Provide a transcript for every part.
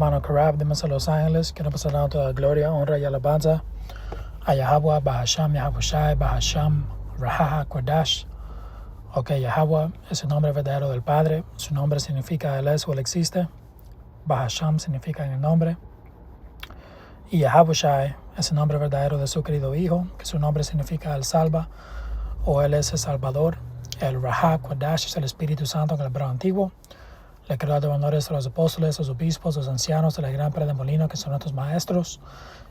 Hermano Karab, de Los Ángeles, quiero pasar a toda gloria, honra y alabanza a Yahweh, Bahasham, Yahabushai, Bahasham, Rahaha, Kodash. Ok, Yahweh es el nombre verdadero del Padre, su nombre significa Él es o Él existe. Bahasham significa en el nombre. Y Yahabushai es el nombre verdadero de su querido Hijo, que su nombre significa Él salva o Él es el Salvador. El Raha, Kodash es el Espíritu Santo en el hebreo antiguo. Le quiero dar honores a los apóstoles, a los obispos, a los ancianos de la gran Pedra de Molino, que son nuestros maestros.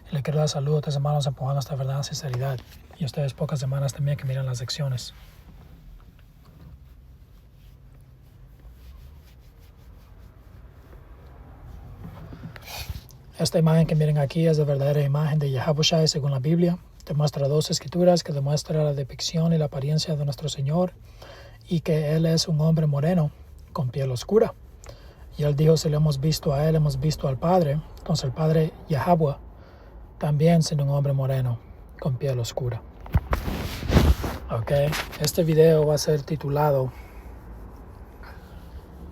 Y le quiero dar saludos a ustedes, hermanos, empujando esta verdad en sinceridad. Y a ustedes, pocas semanas también que miran las lecciones. Esta imagen que miren aquí es la verdadera imagen de Yahabushai según la Biblia. Demuestra dos escrituras que demuestran la depicción y la apariencia de nuestro Señor y que Él es un hombre moreno con piel oscura. Y Él dijo, si le hemos visto a Él, hemos visto al Padre. Entonces el Padre Yahweh también siendo un hombre moreno con piel oscura. Ok, este video va a ser titulado,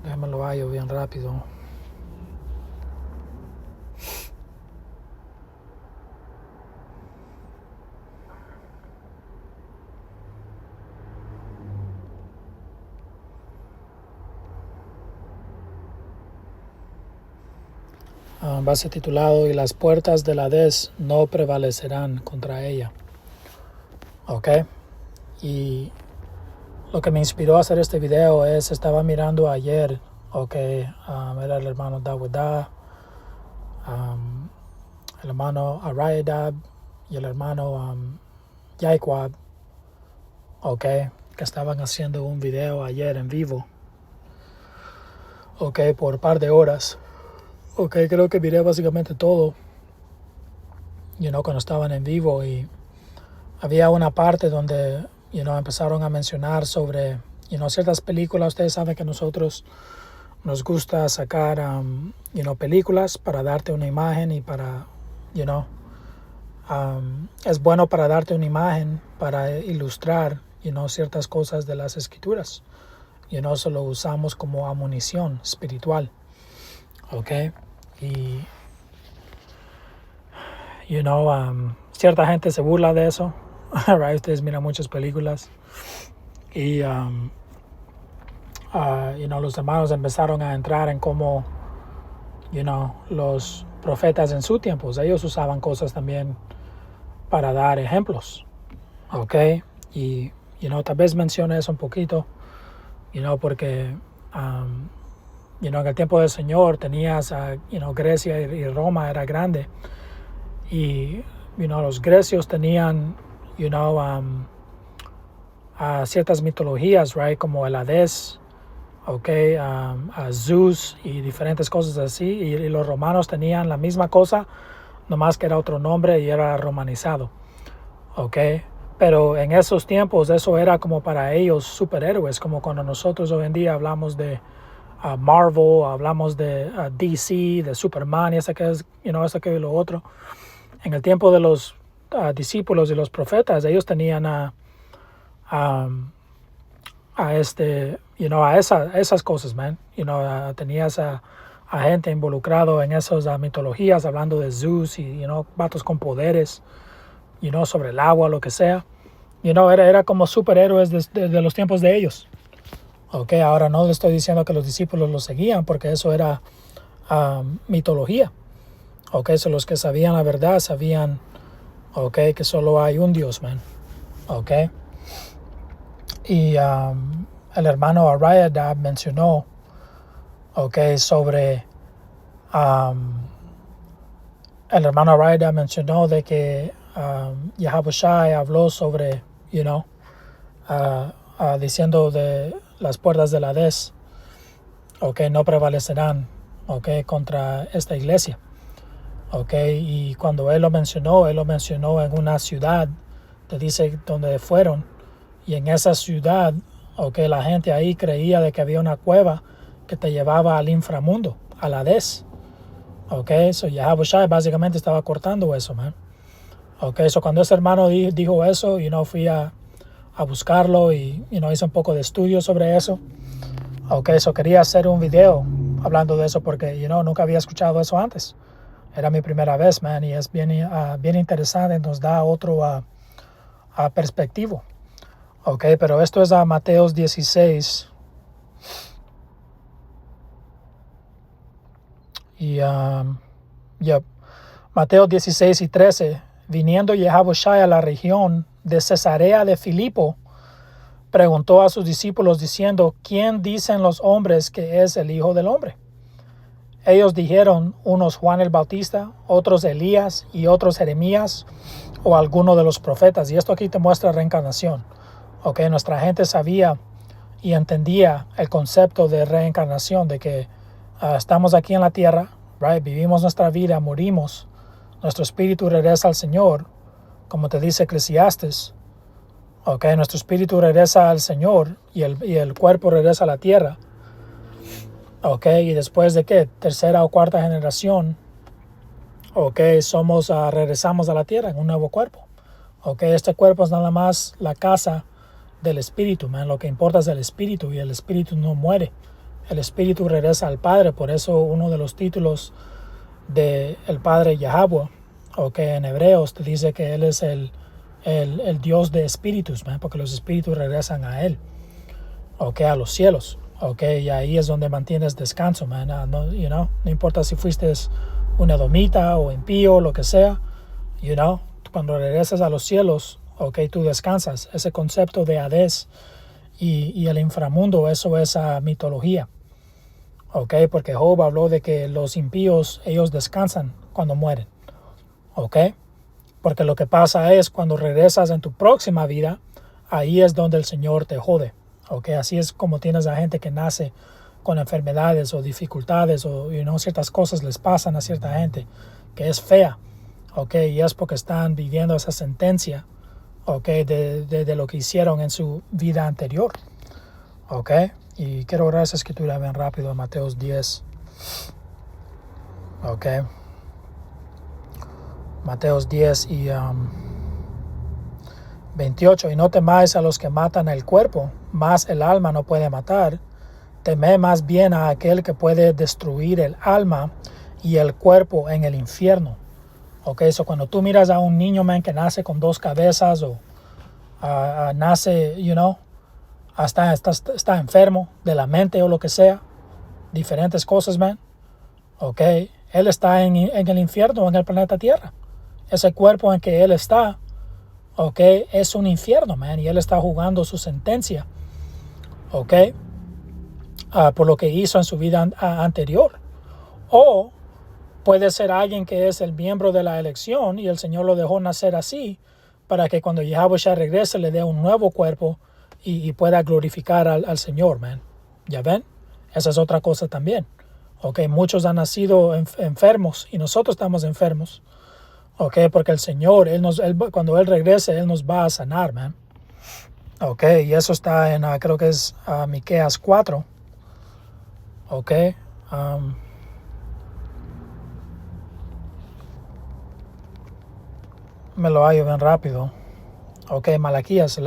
déjame lo hallo bien rápido. Va a ser titulado, y las puertas del Hades no prevalecerán contra ella. Ok, y lo que me inspiró a hacer este video es, estaba mirando ayer, era el hermano Dawudah, el hermano Ariadab y el hermano Yaikwab, que estaban haciendo un video ayer en vivo, por un par de horas. Creo que miré básicamente todo, cuando estaban en vivo, y había una parte donde, empezaron a mencionar sobre, ciertas películas. Ustedes saben que nosotros nos gusta sacar, películas para darte una imagen y para, es bueno para darte una imagen, para ilustrar, ciertas cosas de las escrituras. Se lo usamos como amunición espiritual. Y, cierta gente se burla de eso. Right? Ustedes miran muchas películas. Y, los hermanos empezaron a entrar en cómo, los profetas en su tiempo, ellos usaban cosas también para dar ejemplos. Y, tal vez mencione eso un poquito, porque, en el tiempo del Señor tenías, Grecia y Roma era grande. Y, los grecios tenían, ciertas mitologías, right? Como el Hades, a Zeus y diferentes cosas así. Y los romanos tenían la misma cosa, nomás que era otro nombre y era romanizado. Pero en esos tiempos eso era como para ellos superhéroes, como cuando nosotros hoy en día hablamos de Marvel, hablamos de DC, de Superman y eso que es, eso que es lo otro. En el tiempo de los discípulos y los profetas, ellos tenían esas cosas, man. Tenías a gente involucrado en esas mitologías, hablando de Zeus y, vatos con poderes, sobre el agua, lo que sea. Era como superhéroes de los tiempos de ellos. Ahora no le estoy diciendo que los discípulos lo seguían, porque eso era mitología. So los que sabían la verdad sabían, que solo hay un Dios, man. Y el hermano Ariadab mencionó, sobre, el hermano Ariadab mencionó de que Yahabushai habló sobre, diciendo de las puertas del Hades, no prevalecerán, contra esta iglesia. Y cuando él lo mencionó en una ciudad, te dice donde fueron, y en esa ciudad, la gente ahí creía de que había una cueva que te llevaba al inframundo, al Hades. So Yahabushai básicamente estaba cortando eso, man. So cuando ese hermano dijo eso, fui a buscarlo y hice un poco de estudio sobre eso. So quería hacer un video hablando de eso porque, nunca había escuchado eso antes. Era mi primera vez, man, y es bien, bien interesante, nos da otro perspectivo. Ok, pero esto es a Mateos 16. Y Mateo 16 y 13, viniendo Yehoshua a la región de Cesarea de Filipo, preguntó a sus discípulos diciendo, ¿quién dicen los hombres que es el Hijo del Hombre? Ellos dijeron, unos Juan el Bautista, otros Elías y otros Jeremías o alguno de los profetas. Y esto aquí te muestra reencarnación. Ok, nuestra gente sabía y entendía el concepto de reencarnación, de que estamos aquí en la tierra, right? Vivimos nuestra vida, morimos, nuestro espíritu regresa al Señor, como te dice Eclesiastes. Okay, nuestro espíritu regresa al Señor y el cuerpo regresa a la tierra. Okay, y después de ¿qué? Tercera o cuarta generación, okay, regresamos a la tierra en un nuevo cuerpo. Okay, este cuerpo es nada más la casa del espíritu, man. Lo que importa es el espíritu y el espíritu no muere. El espíritu regresa al Padre. Por eso uno de los títulos de el Padre Yahweh, okay, en Hebreos te dice que Él es el Dios de espíritus, man, porque los espíritus regresan a Él, okay, a los cielos, okay, y ahí es donde mantienes descanso, man. No importa si fuiste un edomita o impío, lo que sea, cuando regresas a los cielos, okay, tú descansas. Ese concepto de Hades y el inframundo, eso es mitología, okay, porque Job habló de que los impíos, ellos descansan cuando mueren, okay. Porque lo que pasa es cuando regresas en tu próxima vida, ahí es donde el Señor te jode. Okay, así es como tienes a gente que nace con enfermedades o dificultades o ciertas cosas les pasan a cierta gente que es fea. Okay, y es porque están viviendo esa sentencia, okay, de lo que hicieron en su vida anterior. Okay, y quiero orar esa escritura bien rápido en Mateos 10. Okay. Mateos 10 y 28. Y no temáis a los que matan el cuerpo, mas el alma no puede matar. Temed más bien a aquel que puede destruir el alma y el cuerpo en el infierno. Ok, so cuando tú miras a un niño, man, que nace con dos cabezas o nace, está enfermo de la mente o lo que sea, diferentes cosas, man. Ok, él está en el infierno, en el planeta Tierra. Ese cuerpo en que él está, okay, es un infierno, man, y él está jugando su sentencia, okay, por lo que hizo en su vida anterior. O puede ser alguien que es el miembro de la elección y el Señor lo dejó nacer así para que cuando Yahushua regrese le dé un nuevo cuerpo y pueda glorificar al Señor, man. ¿Ya ven? Esa es otra cosa también. Okay, muchos han nacido enfermos y nosotros estamos enfermos. Okay, porque el Señor, cuando Él regrese, Él nos va a sanar, man. Okay, y eso está en, creo que es Miqueas 4. Okay. Me lo hallo bien rápido. Okay, Malaquías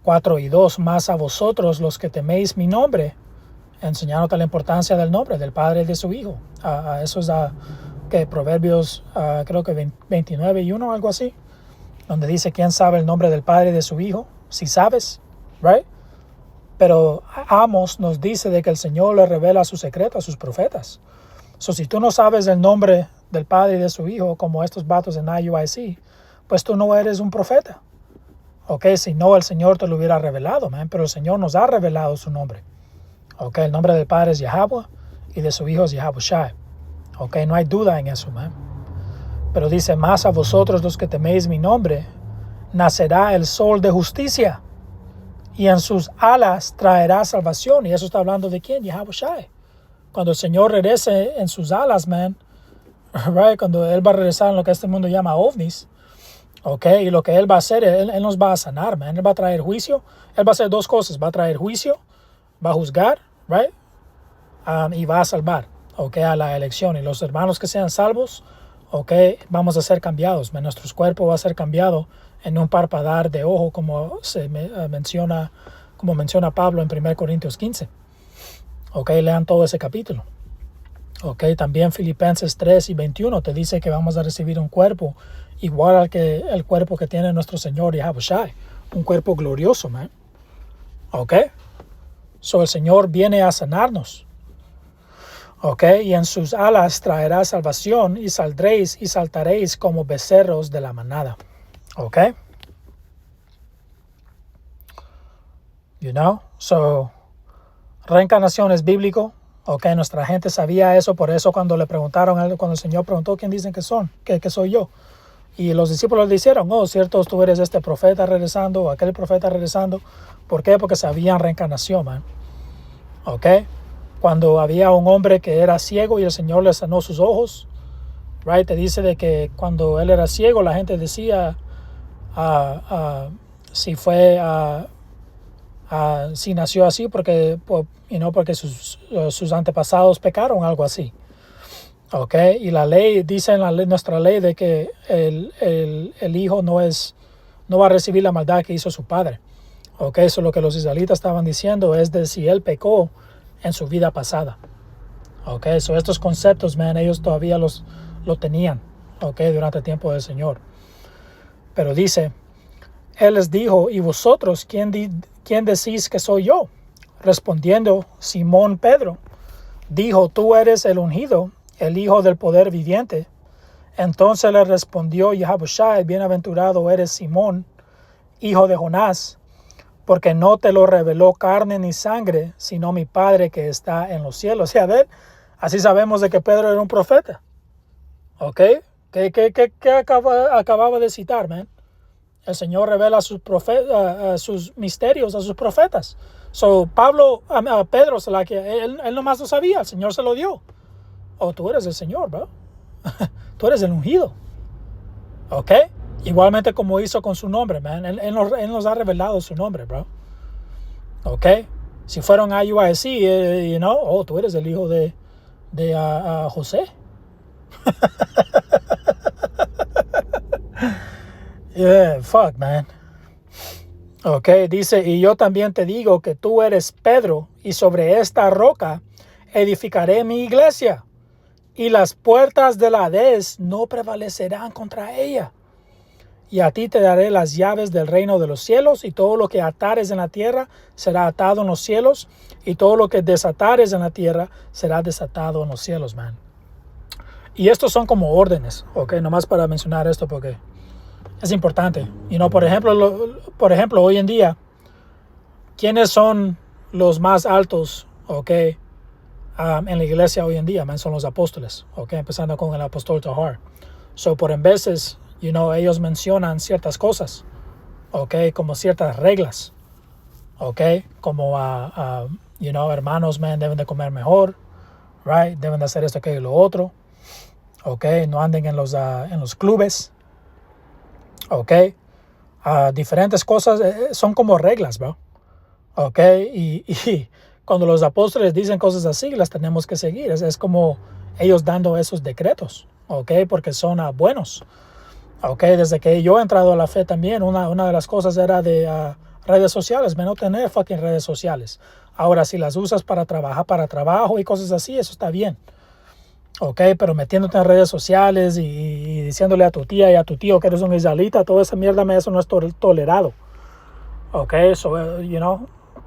4 y 2. Más a vosotros los que teméis mi nombre, enseñándote la importancia del nombre del Padre y de su Hijo. Eso es que Proverbios creo que 29 y 1, algo así, donde dice quién sabe el nombre del Padre y de su Hijo, si sabes, right? Pero Amos nos dice de que el Señor le revela su secreto a sus profetas. So, si tú no sabes el nombre del Padre y de su Hijo, como estos vatos en IUIC, pues tú no eres un profeta. Okay, si no, el Señor te lo hubiera revelado, man, pero el Señor nos ha revelado su nombre. Okay, el nombre del Padre es Yahweh y de su Hijo es Yahushua. Okay, no hay duda en eso, man. Pero dice, más a vosotros los que teméis mi nombre, nacerá el sol de justicia y en sus alas traerá salvación. Y eso está hablando de quién, Yahushua. Cuando el Señor regrese en sus alas, man, right? Cuando Él va a regresar en lo que este mundo llama ovnis, okay, y lo que Él va a hacer, Él nos va a sanar, man. Él va a traer juicio. Él va a hacer dos cosas, va a traer juicio, va a juzgar, right? Y va a salvar, okay, a la elección. Y los hermanos que sean salvos, okay, vamos a ser cambiados, man. Nuestro cuerpo va a ser cambiado en un parpadear de ojo, como menciona Pablo en 1 Corintios 15. Ok, lean todo ese capítulo. Ok, también Filipenses 3:21 te dice que vamos a recibir un cuerpo igual al que el cuerpo que tiene nuestro Señor Yahushua. Un cuerpo glorioso, man. Ok. So el Señor viene a sanarnos. Ok, y en sus alas traerá salvación y saldréis y saltaréis como becerros de la manada. Ok. You know, so reencarnación es bíblico. Ok, nuestra gente sabía eso, por eso cuando le preguntaron, cuando el Señor preguntó quién dicen que son, que soy yo. Y los discípulos le dijeron, oh, cierto, tú eres este profeta regresando, o aquel profeta regresando. ¿Por qué? Porque sabían reencarnación, man. Ok. Cuando había un hombre que era ciego y el Señor le sanó sus ojos, right, te dice de que cuando él era ciego la gente decía si fue si nació así porque porque sus antepasados pecaron, algo así. Ok, y la ley dice en nuestra ley de que el hijo no va a recibir la maldad que hizo su padre. Ok, eso es lo que los israelitas estaban diciendo, es de si él pecó en su vida pasada. Ok, so estos conceptos, man, ellos todavía lo tenían, ok, durante el tiempo del Señor. Pero dice, él les dijo, ¿y vosotros quién decís que soy yo? Respondiendo Simón Pedro, dijo, tú eres el ungido, el Hijo del poder viviente. Entonces le respondió Yahushua, bienaventurado eres Simón, hijo de Jonás, porque no te lo reveló carne ni sangre, sino mi Padre que está en los cielos. O sea, ver, así sabemos de que Pedro era un profeta. ¿Ok? ¿Qué acababa de citar, man? El Señor revela sus misterios a sus profetas. So, Pedro, él nomás lo sabía, el Señor se lo dio. Oh, tú eres el Señor, bro. Tú eres el ungido. ¿Ok? Igualmente como hizo con su nombre, man. Él nos ha revelado su nombre, bro. ¿Ok? Si fueron a UIC, oh, tú eres el hijo de José. Yeah, fuck, man. Ok, dice, y yo también te digo que tú eres Pedro, y sobre esta roca edificaré mi iglesia, y las puertas del Hades no prevalecerán contra ella. Y a ti te daré las llaves del reino de los cielos, y todo lo que atares en la tierra será atado en los cielos, y todo lo que desatares en la tierra será desatado en los cielos, man. Y estos son como órdenes, ok, nomás para mencionar esto porque es importante. Por ejemplo, hoy en día, ¿quiénes son los más altos, ok, en la iglesia hoy en día, man? Son los apóstoles, ok, empezando con el apóstol Tahar. So, por en veces, ellos mencionan ciertas cosas, ok, como ciertas reglas, ok, como, hermanos, man, deben de comer mejor, right, deben de hacer esto, aquello y lo otro, ok, no anden en los clubes, ok, diferentes cosas, son como reglas, bro. Ok, y cuando los apóstoles dicen cosas así, las tenemos que seguir. Es como ellos dando esos decretos, ok, porque son buenos. Ok, desde que yo he entrado a la fe también, una de las cosas era de redes sociales, no tener fucking redes sociales. Ahora, si las usas para trabajo y cosas así, eso está bien. Ok, pero metiéndote en redes sociales y diciéndole a tu tía y a tu tío que eres un israelita, toda esa mierda, eso no es tolerado. Ok, so,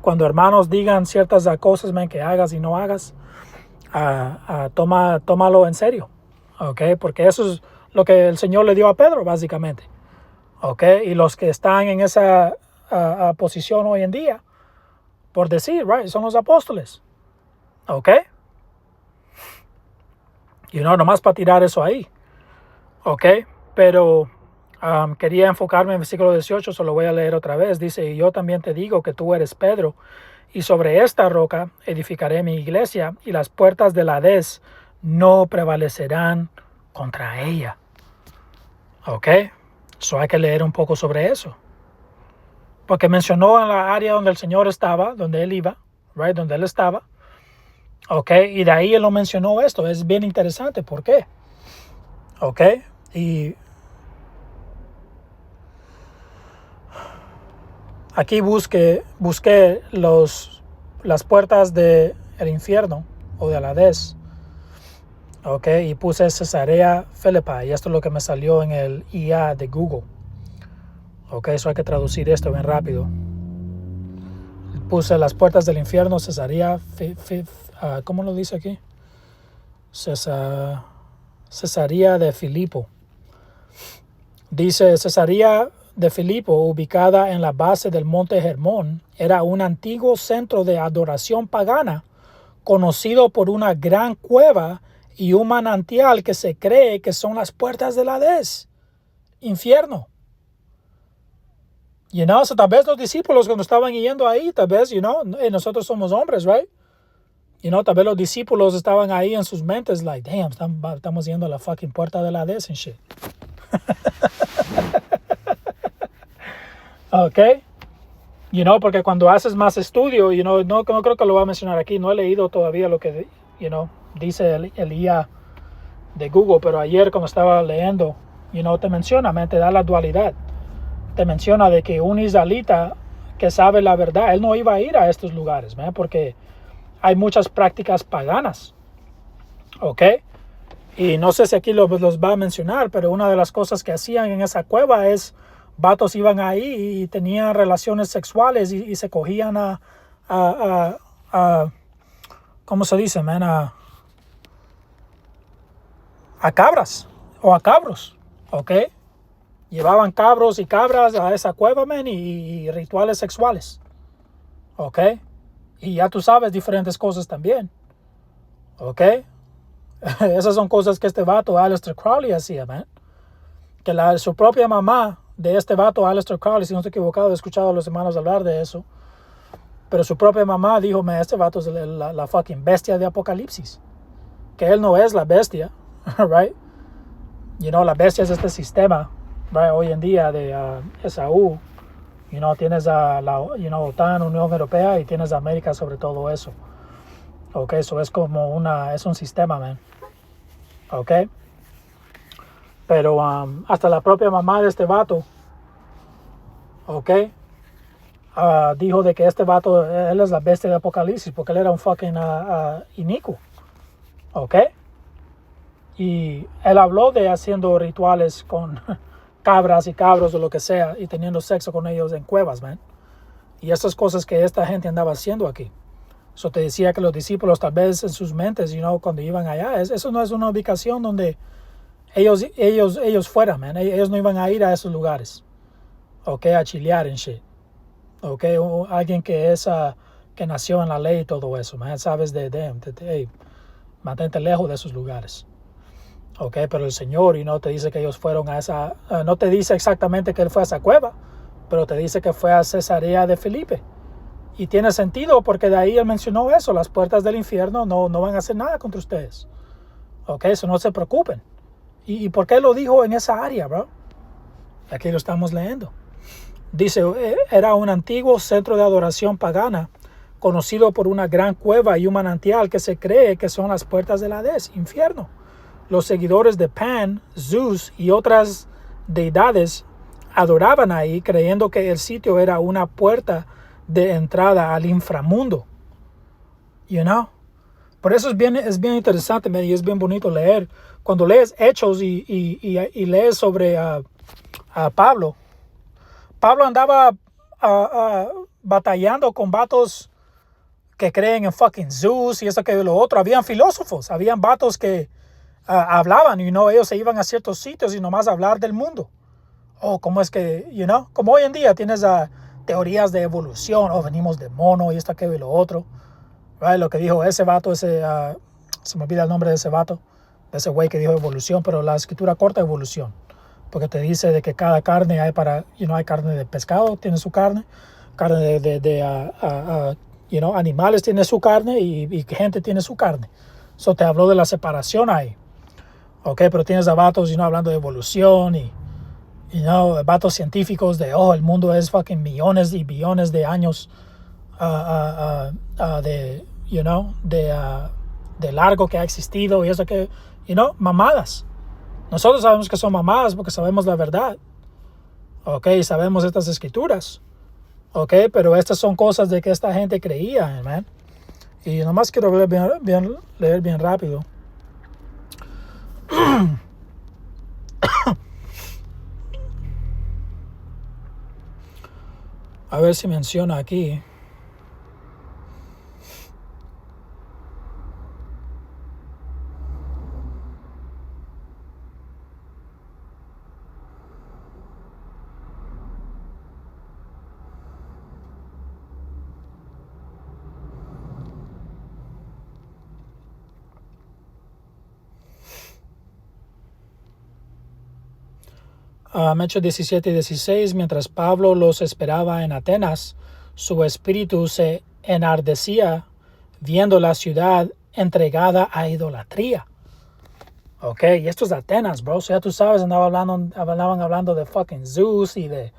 cuando hermanos digan ciertas cosas, man, que hagas y no hagas, tómalo en serio. Ok, porque eso es lo que el Señor le dio a Pedro, básicamente. Ok, y los que están en esa posición hoy en día, por decir, right, son los apóstoles. Ok, nomás para tirar eso ahí. Ok, pero quería enfocarme en el versículo 18, solo voy a leer otra vez. Dice, y yo también te digo que tú eres Pedro, y sobre esta roca edificaré mi iglesia, y las puertas del Hades no prevalecerán contra ella. Ok, so hay que leer un poco sobre eso. Porque mencionó en la área donde el Señor estaba, donde él iba, right, donde él estaba. Ok, y de ahí él lo mencionó esto. Es bien interesante. ¿Por qué? Ok, y aquí busqué las puertas de el infierno o del Hades. Ok, y puse Cesarea Philippi, y esto es lo que me salió en el IA de Google. Ok, eso hay que traducir esto bien rápido. Puse las puertas del infierno, Cesarea, ¿cómo lo dice aquí? Cesarea de Filipo. Dice Cesarea de Filipo, ubicada en la base del monte Hermón, era un antiguo centro de adoración pagana, conocido por una gran cueva y un manantial que se cree que son las puertas del Hades, infierno. So tal vez los discípulos cuando estaban yendo ahí, tal vez, nosotros somos hombres, right? Tal vez los discípulos estaban ahí en sus mentes, like, damn, estamos yendo a la fucking puerta del Hades and shit. Ok. Porque cuando haces más estudio, no creo que lo voy a mencionar aquí, no he leído todavía lo que, dice el IA de Google, pero ayer cuando estaba leyendo, te menciona, te da la dualidad. Te menciona de que un israelita que sabe la verdad, él no iba a ir a estos lugares, porque hay muchas prácticas paganas. Ok. Y no sé si aquí los va a mencionar, pero una de las cosas que hacían en esa cueva es, vatos iban ahí y tenían relaciones sexuales y se cogían a ¿cómo se dice, man? A cabras o a cabros, ¿ok? Llevaban cabros y cabras a esa cueva, man, y rituales sexuales, ¿ok? Y ya tú sabes diferentes cosas también, ¿ok? Esas son cosas que este vato, Aleister Crowley, hacía, man. Que su propia mamá de este vato, Aleister Crowley, si no estoy equivocado, he escuchado a los hermanos hablar de eso, pero su propia mamá dijo, man, este vato es la fucking bestia de Apocalipsis, que él no es la bestia, right? La bestia es este sistema, right? Hoy en día de Esaú, tienes a la OTAN, Unión Europea, y tienes a América sobre todo eso. Ok, eso es como es un sistema, man. Ok. Pero hasta la propia mamá de este vato, ok, dijo de que este vato, él es la bestia de Apocalipsis, porque él era un fucking inicuo. Ok. Y él habló de haciendo rituales con cabras y cabros o lo que sea, y teniendo sexo con ellos en cuevas, man. Y esas cosas que esta gente andaba haciendo aquí. Eso te decía que los discípulos tal vez en sus mentes, cuando iban allá, eso no es una ubicación donde ellos fueran, man. Ellos no iban a ir a esos lugares, ok, a chilear en shit, ok. Alguien que que nació en la ley y todo eso, man. Sabes hey, mantente lejos de esos lugares, ok. Pero el Señor, te dice que ellos fueron a esa, no te dice exactamente que él fue a esa cueva, pero te dice que fue a Cesarea de Filipe. Y tiene sentido porque de ahí él mencionó eso, las puertas del infierno no van a hacer nada contra ustedes. Ok, eso no se preocupen. ¿Y por qué lo dijo en esa área, bro? Aquí lo estamos leyendo. Dice, era un antiguo centro de adoración pagana, conocido por una gran cueva y un manantial que se cree que son las puertas del Hades, infierno. Los seguidores de Pan, Zeus y otras deidades adoraban ahí, creyendo que el sitio era una puerta de entrada al inframundo. Por eso es bien interesante, y es bien bonito leer. Cuando lees Hechos y lees sobre a Pablo andaba batallando con vatos que creen en fucking Zeus y eso que lo otro. Habían filósofos, habían vatos que hablaban, ellos se iban a ciertos sitios y nomás hablar del mundo. ¿Cómo es que, como hoy en día tienes teorías de evolución, venimos de mono y esto, aquello y lo otro, right? Lo que dijo ese vato, se me olvida el nombre de ese vato, de ese güey que dijo evolución, pero la escritura corta evolución, porque te dice de que cada carne hay hay carne de pescado, tiene su carne de animales tiene su carne y gente tiene su carne. Eso te habló de la separación ahí, ok, pero tienes a vatos, hablando de evolución y vatos científicos de, el mundo es fucking millones y billones de años de largo que ha existido y eso que, mamadas. Nosotros sabemos que son mamadas porque sabemos la verdad, ok, sabemos estas escrituras, ok, pero estas son cosas de que esta gente creía, man. Y nomás quiero leer bien rápido. A ver si menciona aquí. Hechos 17 y 16, mientras Pablo los esperaba en Atenas, su espíritu se enardecía viendo la ciudad entregada a idolatría. Ok, y esto es Atenas, bro. O sea, tú sabes, andaban hablando de fucking Zeus y de,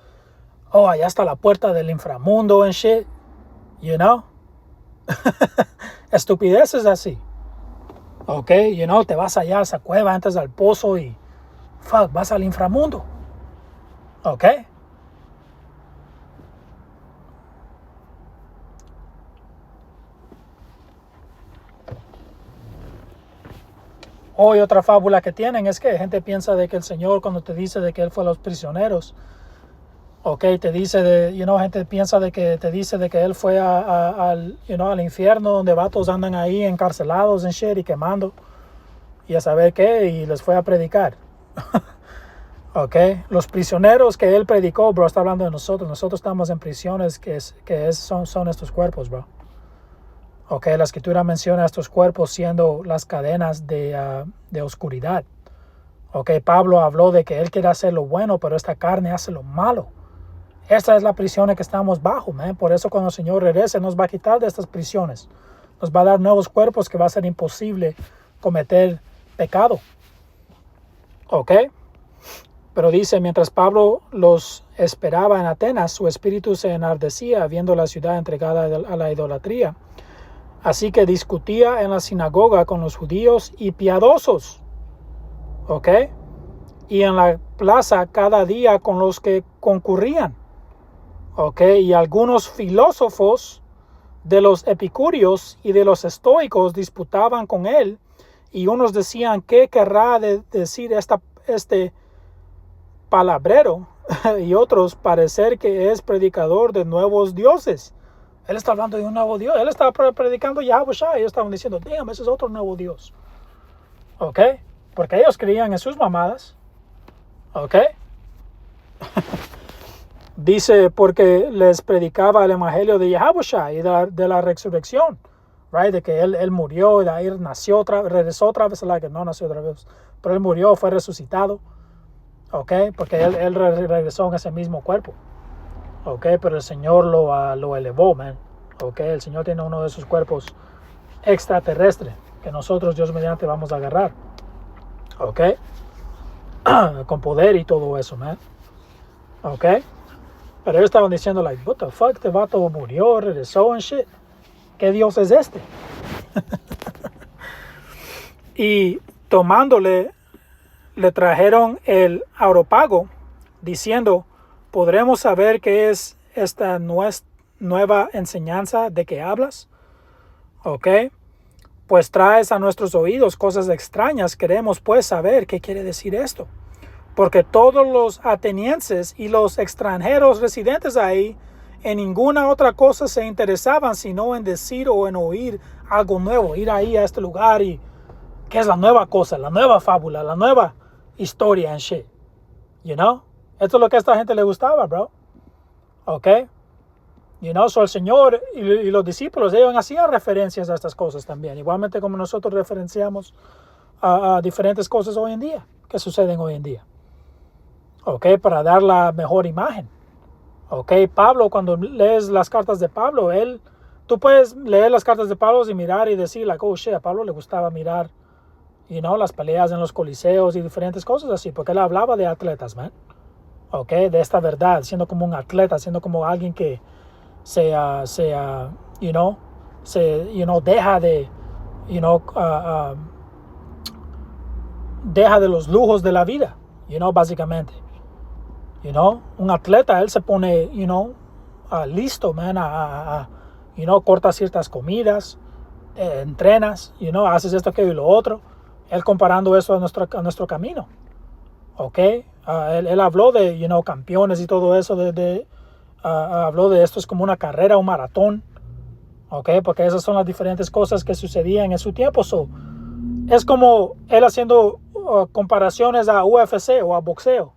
oh, allá está la puerta del inframundo and shit. You know? Estupideces así. Ok, you know, te vas allá a esa cueva, entras al pozo y, fuck, vas al inframundo. Ok. Hoy otra fábula que tienen es que gente piensa de que el Señor, cuando te dice de que Él fue a los prisioneros, ok, te dice de, gente piensa de que te dice de que Él fue al infierno donde vatos andan ahí encarcelados en shit y quemando y a saber qué, y les fue a predicar. Ok, los prisioneros que Él predicó, bro, está hablando de nosotros. Nosotros estamos en prisiones son estos cuerpos, bro. Ok, la escritura menciona estos cuerpos siendo las cadenas de oscuridad. Ok, Pablo habló de que él quiere hacer lo bueno, pero esta carne hace lo malo. Esta es la prisión en que estamos bajo, man. Por eso cuando el Señor regrese nos va a quitar de estas prisiones. Nos va a dar nuevos cuerpos que va a ser imposible cometer pecado. Ok. Pero dice, mientras Pablo los esperaba en Atenas, su espíritu se enardecía viendo la ciudad entregada a la idolatría. Así que discutía en la sinagoga con los judíos y piadosos. ¿Ok? Y en la plaza cada día con los que concurrían. ¿Ok? Y algunos filósofos de los epicúreos y de los estoicos disputaban con él. Y unos decían, ¿qué querrá decir este palabrero? Y otros, parecer que es predicador de nuevos dioses. Él está hablando de un nuevo Dios. Él está predicando Yahushua. Ellos estaban diciendo, dígame, ese es otro nuevo Dios. ¿Ok? Porque ellos creían en sus mamadas. ¿Ok? Dice, porque les predicaba el evangelio de Yahushua y de la resurrección. Right? De que él murió, y de ahí regresó otra vez, que no nació otra vez. Pero él murió, fue resucitado. ¿Ok? Porque él regresó en ese mismo cuerpo. Ok, pero el Señor lo elevó, man. Ok, el Señor tiene uno de esos cuerpos extraterrestres que nosotros, Dios mediante, vamos a agarrar. Ok, con poder y todo eso, man. Ok, pero ellos estaban diciendo, like, what the fuck, este vato murió, regresó and shit. ¿Qué Dios es este? Y tomándole, le trajeron el areópago, diciendo, ¿podremos saber qué es esta nueva enseñanza de que hablas? Ok, pues traes a nuestros oídos cosas extrañas. Queremos pues saber qué quiere decir esto. Porque todos los atenienses y los extranjeros residentes ahí en ninguna otra cosa se interesaban sino en decir o en oír algo nuevo. Ir ahí a este lugar y qué es la nueva cosa, la nueva fábula, la nueva historia and shit. You know? Esto es lo que a esta gente le gustaba, bro. Ok. You know, so el Señor y los discípulos, ellos hacían referencias a estas cosas también. Igualmente como nosotros referenciamos a diferentes cosas hoy en día, que suceden hoy en día. Ok, para dar la mejor imagen. Ok, Pablo, cuando lees las cartas de Pablo, tú puedes leer las cartas de Pablo y mirar y decir, like, oh shit, a Pablo le gustaba mirar, las peleas en los coliseos y diferentes cosas así, porque él hablaba de atletas, man. Ok, de esta verdad, siendo como un atleta, siendo como alguien que deja de, deja de los lujos de la vida, básicamente. Un atleta, él se pone, listo, man, corta ciertas comidas, entrenas, haces esto, aquello y lo otro. Él comparando eso a nuestro camino. ¿Ok? Él habló de, campeones y todo eso. Habló de esto es como una carrera, un maratón. ¿Ok? Porque esas son las diferentes cosas que sucedían en su tiempo. So, es como él haciendo comparaciones a UFC o a boxeo.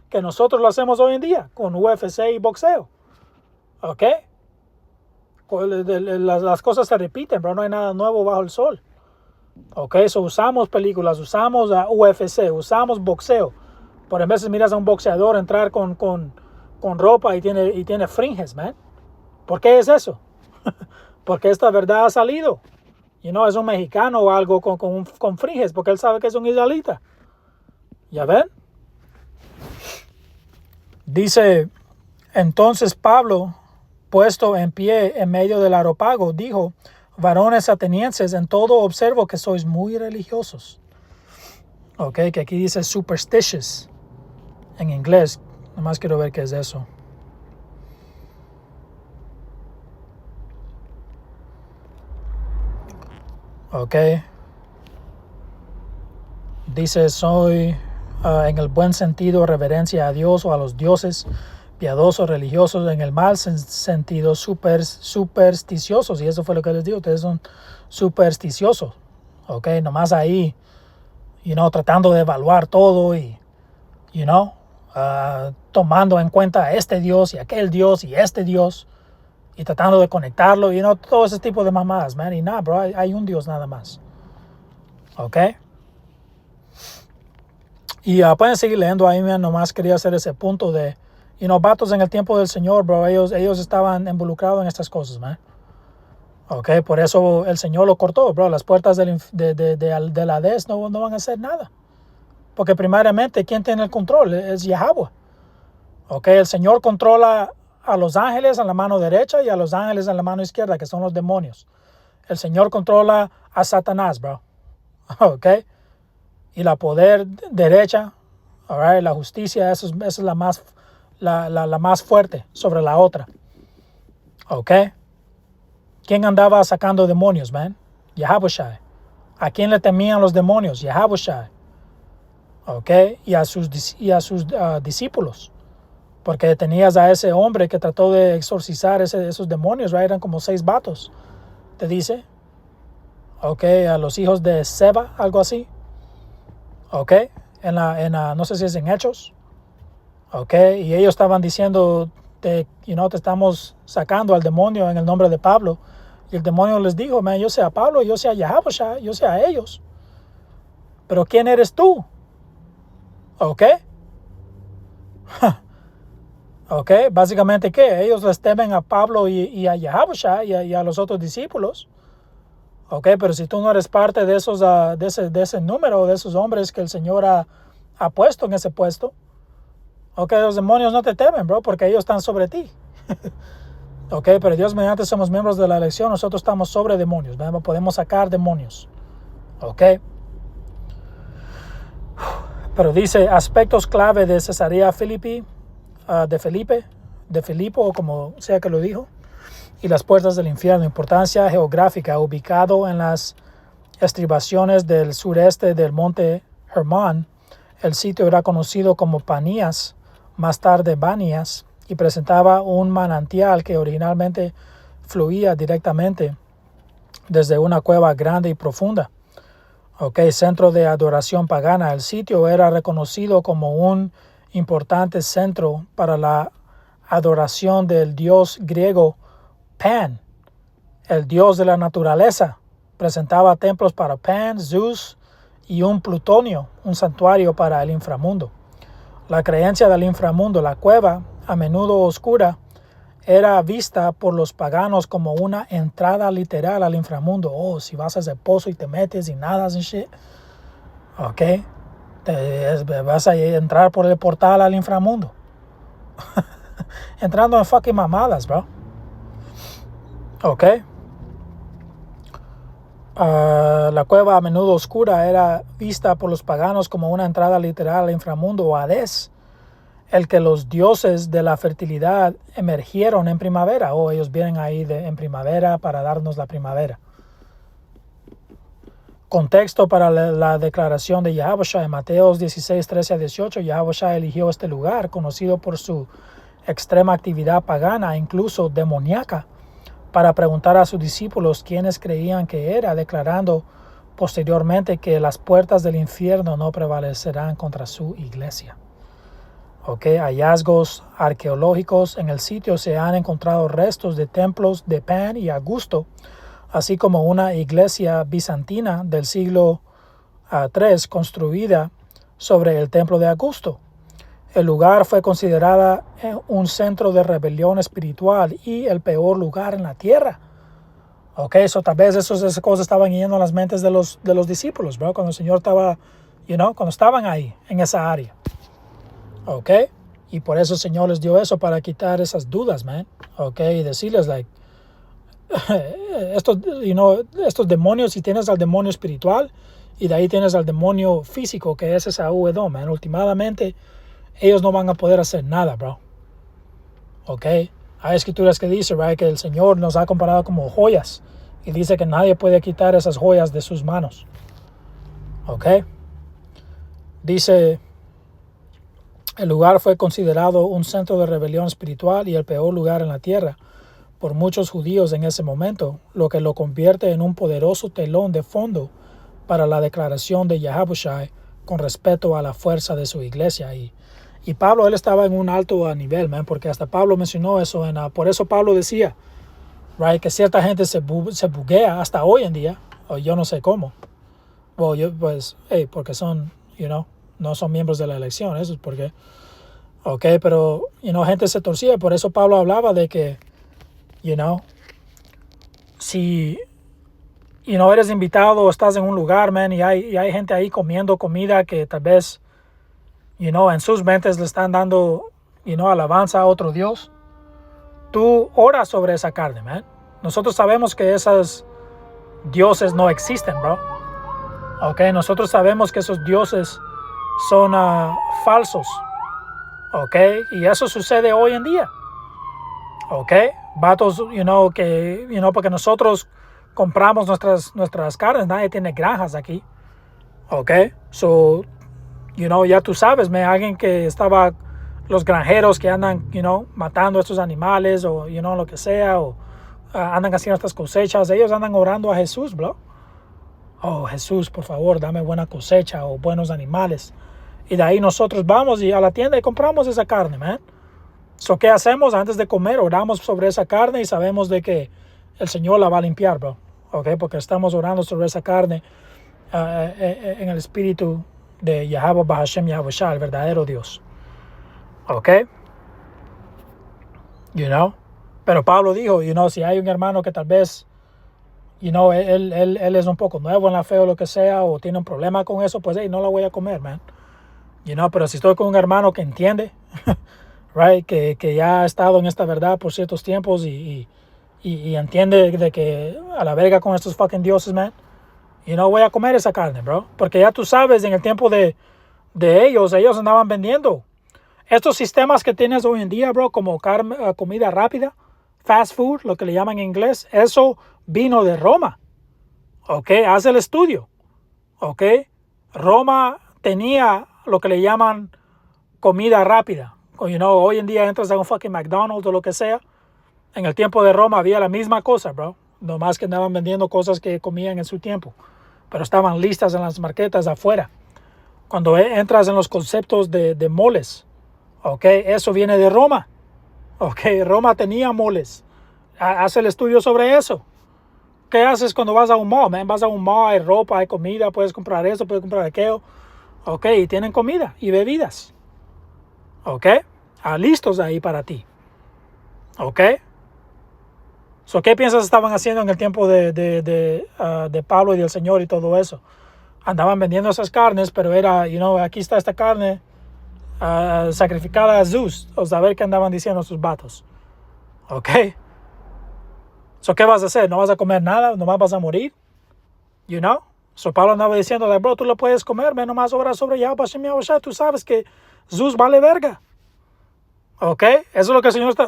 Que nosotros lo hacemos hoy en día con UFC y boxeo. ¿Ok? Las cosas se repiten, pero no hay nada nuevo bajo el sol. Ok, so usamos películas, usamos UFC, usamos boxeo. Por a veces miras a un boxeador entrar con ropa y tiene fringes, man. ¿Por qué es eso? Porque esta verdad ha salido. Es un mexicano o algo con fringes, porque él sabe que es un israelita. ¿Ya ven? Dice, entonces Pablo, puesto en pie en medio del areópago, dijo, varones atenienses, en todo observo que sois muy religiosos. Ok, que aquí dice superstitious en inglés. Nomás quiero ver qué es eso. Ok. Dice, soy en el buen sentido reverencia a Dios o a los dioses, piadosos, religiosos, en el mal sentido supersticiosos. Y eso fue lo que les digo, ustedes son supersticiosos. Ok, nomás ahí, tratando de evaluar todo y, tomando en cuenta este Dios y aquel Dios y este Dios y tratando de conectarlo, todo ese tipo de mamadas, man. Y nada, bro, hay un Dios nada más. Ok. Y pueden seguir leyendo ahí, man. Nomás quería hacer ese punto de, vatos en el tiempo del Señor, bro, ellos estaban involucrados en estas cosas, man. Ok, por eso el Señor lo cortó, bro. Las puertas del Hades no van a hacer nada. Porque primariamente, ¿quién tiene el control? Es Yahweh. Ok, el Señor controla a los ángeles en la mano derecha y a los ángeles en la mano izquierda, que son los demonios. El Señor controla a Satanás, bro. Ok. Y la poder derecha, right, la justicia, esa es la más fuerte sobre la otra. Ok. ¿Quién andaba sacando demonios, man? Yahabushai. ¿A quién le temían los demonios? Yahabushai. Ok. Y a sus discípulos. Porque tenías a ese hombre que trató de exorcizar esos demonios, right? Eran como 6 vatos, te dice. Ok, a los hijos de Seba, algo así. Ok, no sé si es en Hechos. Ok, y ellos estaban diciendo, te estamos sacando al demonio en el nombre de Pablo. Y el demonio les dijo, man, yo sé a Pablo, yo sé a Yahabushai, yo sé a ellos. Pero ¿quién eres tú? Ok. Ok, básicamente, ¿qué? Ellos les temen a Pablo y a Yahabushai y a los otros discípulos. Ok, pero si tú no eres parte de esos, de ese número, de esos hombres que el Señor ha puesto en ese puesto, ok, los demonios no te temen, bro, porque ellos están sobre ti. Ok, pero Dios mediante somos miembros de la elección, nosotros estamos sobre demonios, ¿verdad? Podemos sacar demonios. Ok. Pero dice aspectos clave de Cesarea Filipo, o como sea que lo dijo, y las puertas del infierno. Importancia geográfica, ubicado en las estribaciones del sureste del monte Hermón. El sitio era conocido como Panías, más tarde Banías, y presentaba un manantial que originalmente fluía directamente desde una cueva grande y profunda. Ok, centro de adoración pagana. El sitio era reconocido como un importante centro para la adoración del dios griego Pan, el dios de la naturaleza. Presentaba templos para Pan, Zeus y un Plutonio, un santuario para el inframundo. La creencia del inframundo, la cueva, a menudo oscura, era vista por los paganos como una entrada literal al inframundo. Oh, si vas a ese pozo y te metes y nadas y shit. Ok. Vas a entrar por el portal al inframundo. Entrando en fucking mamadas, bro. Ok. La cueva a menudo oscura era vista por los paganos como una entrada literal al inframundo o Hades, el que los dioses de la fertilidad emergieron en primavera. Ellos vienen ahí en primavera para darnos la primavera. Contexto para la declaración de Yahushua en Mateos 16, 13 a 18. Yahushua eligió este lugar, conocido por su extrema actividad pagana, incluso demoníaca, para preguntar a sus discípulos quiénes creían que era, declarando posteriormente que las puertas del infierno no prevalecerán contra su iglesia. Hallazgos arqueológicos en el sitio se han encontrado restos de templos de Pan y Augusto, así como una iglesia bizantina del siglo III construida sobre el templo de Augusto. El lugar fue considerado un centro de rebelión espiritual y el peor lugar en la tierra. Tal vez esas cosas estaban yendo a las mentes de los discípulos, bro, cuando el Señor estaba, cuando estaban ahí, en esa área. Y por eso el Señor les dio eso, para quitar esas dudas, man. Y decirles, estos demonios, si tienes al demonio espiritual, y de ahí tienes al demonio físico, que es Esaú Edom, man. Últimamente, ellos no van a poder hacer nada, bro. Hay escrituras que dicen, right, que el Señor nos ha comparado como joyas, y dice que nadie puede quitar esas joyas de sus manos. Dice, el lugar fue considerado un centro de rebelión espiritual y el peor lugar en la tierra por muchos judíos en ese momento, lo que lo convierte en un poderoso telón de fondo para la declaración de Yahushua con respecto a la fuerza de su iglesia. Y Pablo, él estaba en un alto nivel, man, porque hasta Pablo mencionó eso. Por eso Pablo decía, right, que cierta gente se buguea hasta hoy en día, o yo no sé cómo. Porque son, no son miembros de la elección, eso es porque, pero, gente se torcía. Por eso Pablo hablaba de que, si, eres invitado o estás en un lugar, man, y hay gente ahí comiendo comida que tal vez, en sus mentes le están dando, alabanza a otro Dios, tú oras sobre esa carne, man. Nosotros sabemos que esos dioses no existen, bro. Nosotros sabemos que esos dioses son falsos. Y eso sucede hoy en día. Vatos, porque nosotros compramos nuestras carnes. Nadie tiene granjas aquí. Ya tú sabes, alguien que estaba, los granjeros que andan, matando a estos animales, o, lo que sea, o andan haciendo estas cosechas, ellos andan orando a Jesús, bro. Oh, Jesús, por favor, dame buena cosecha o buenos animales. Y de ahí nosotros vamos a la tienda y compramos esa carne, man. ¿Qué hacemos antes de comer? Oramos sobre esa carne y sabemos de que el Señor la va a limpiar, bro. Porque estamos orando sobre esa carne en el espíritu de Yahweh Bahashem Yahushua, el verdadero Dios. Pero Pablo dijo, si hay un hermano que tal vez, él es un poco nuevo en la fe o lo que sea, o tiene un problema con eso, pues, no la voy a comer, man. Pero si estoy con un hermano que entiende, right, que ya ha estado en esta verdad por ciertos tiempos y entiende de que a la verga con estos fucking dioses, man, voy a comer esa carne, bro. Porque ya tú sabes, en el tiempo de ellos andaban vendiendo estos sistemas que tienes hoy en día, bro, como comida rápida, fast food, lo que le llaman en inglés. Eso vino de Roma. Haz el estudio. Roma tenía lo que le llaman comida rápida. Hoy en día entras a un fucking McDonald's o lo que sea. En el tiempo de Roma había la misma cosa, bro. Nomás que andaban vendiendo cosas que comían en su tiempo, pero estaban listas en las marquetas afuera. Cuando entras en los conceptos de moles, eso viene de Roma. Roma tenía moles. Haz el estudio sobre eso. ¿Qué haces cuando vas a un mall, man? Vas a un mall, hay ropa, hay comida, puedes comprar eso, puedes comprar aquello. Y tienen comida y bebidas. Listos ahí para ti. ¿Qué piensas estaban haciendo en el tiempo de Pablo y del Señor y todo eso? Andaban vendiendo esas carnes, pero era, aquí está esta carne sacrificada a Zeus. O saber qué andaban diciendo sus vatos. ¿Qué vas a hacer? ¿No vas a comer nada? ¿Nomás vas a morir? Pablo andaba diciendo, bro, tú lo puedes comer, nomás obra sobre Yahushua. Tú sabes que Zeus vale verga. Eso es lo que el Señor está...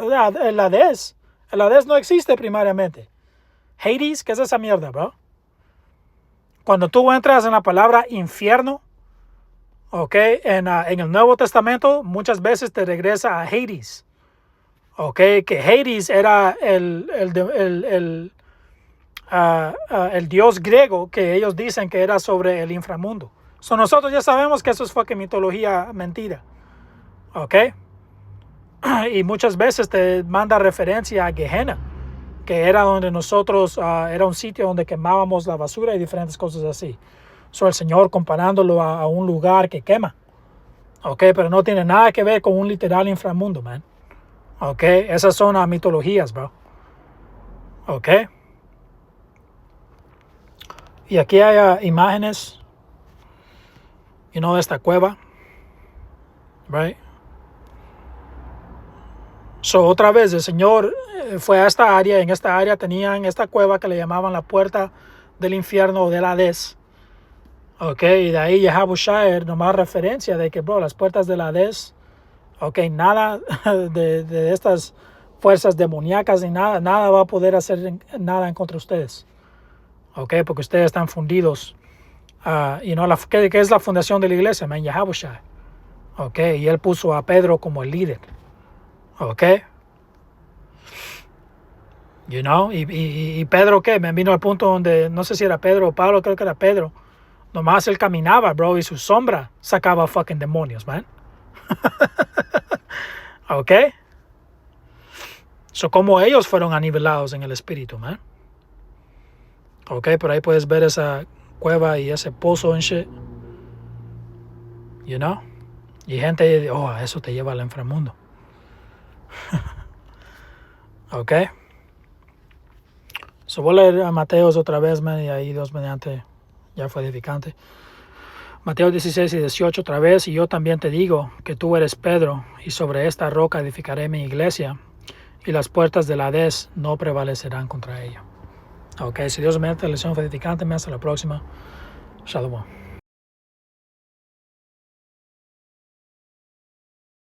El Hades no existe primariamente. Hades, ¿qué es esa mierda, bro? Cuando tú entras en la palabra infierno, ok, en el Nuevo Testamento, muchas veces te regresa a Hades. Ok, que Hades era el dios griego que ellos dicen que era sobre el inframundo. So nosotros ya sabemos que eso es fucking mitología mentira. Ok. Y muchas veces te manda referencia a Gehenna, que era donde nosotros, era un sitio donde quemábamos la basura y diferentes cosas así. So el Señor comparándolo a un lugar que quema. Ok, pero no tiene nada que ver con un literal inframundo, man. Ok, esas son las mitologías, bro. Ok. Y aquí hay imágenes, de esta cueva. Right. So, otra vez, el Señor fue a esta área. En esta área tenían esta cueva que le llamaban la puerta del infierno o del Hades. Ok, y de ahí Yahweh nomás referencia de que, bro, las puertas del Hades, ok, nada de estas fuerzas demoníacas ni nada va a poder hacer nada en contra de ustedes. Ok, porque ustedes están fundidos. ¿Qué es la fundación de la iglesia? Man, Yahweh. Ok, y él puso a Pedro como el líder. Ok. Y Pedro, ¿qué? Me vino al punto donde, no sé si era Pedro o Pablo, creo que era Pedro. Nomás él caminaba, bro, y su sombra sacaba fucking demonios, man. Ok. So, como ellos fueron anivelados en el espíritu, man. Ok, por ahí puedes ver esa cueva y ese pozo en shit. Y gente, eso te lleva al inframundo. Ok. So, voy a leer a Mateos otra vez, man, y ahí Dios mediante ya fue edificante. Mateo 16 y 18 otra vez, y yo también te digo que tú eres Pedro, y sobre esta roca edificaré mi iglesia, y las puertas del Hades no prevalecerán contra ella. Ok, si Dios mediante la lección fue edificante, me hasta la próxima. Shalom.